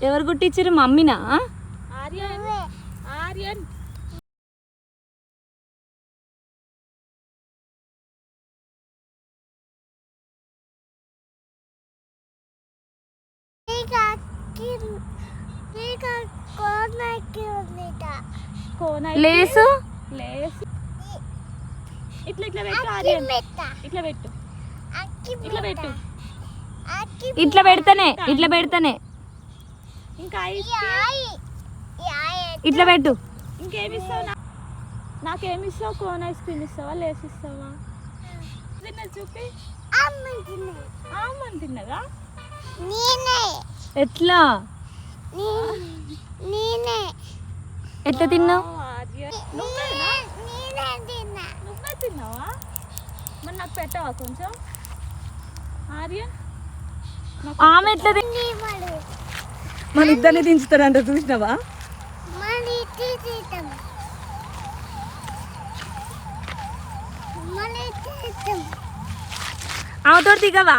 ఎవరు కుట్టించారు? మమ్మీనా? Aryan Aryan lace lace ఇట్లా ఇట్లా పెట్టు ఆర్యన్, ఇట్లా పెట్టు, ఇట్లా పెట్టు, ఇట్లా పెడతానే, ఇట్లా పెడతానే. ఇంకా ఇట్లా పెట్టు. ఇంకేమి ఇస్తావు? నాకేమి ఇస్తావు? కోన్ ఐస్ క్రీమ్ ఇస్తావా, లేస్ ఇస్తావా? తిన్నది చూపి. ఆమని తిన్నదా? ఎట్లా ఎట్లా తిన్నావు? నువ్వే తిన్నావా? మరి నాకు పెట్టవా కొంచెం? ఆర్యన్ ఆమె ఎట్లా మన ఇద్దరిని దించుతాడంట, చూసినావా? ఆమెతో దిగవా?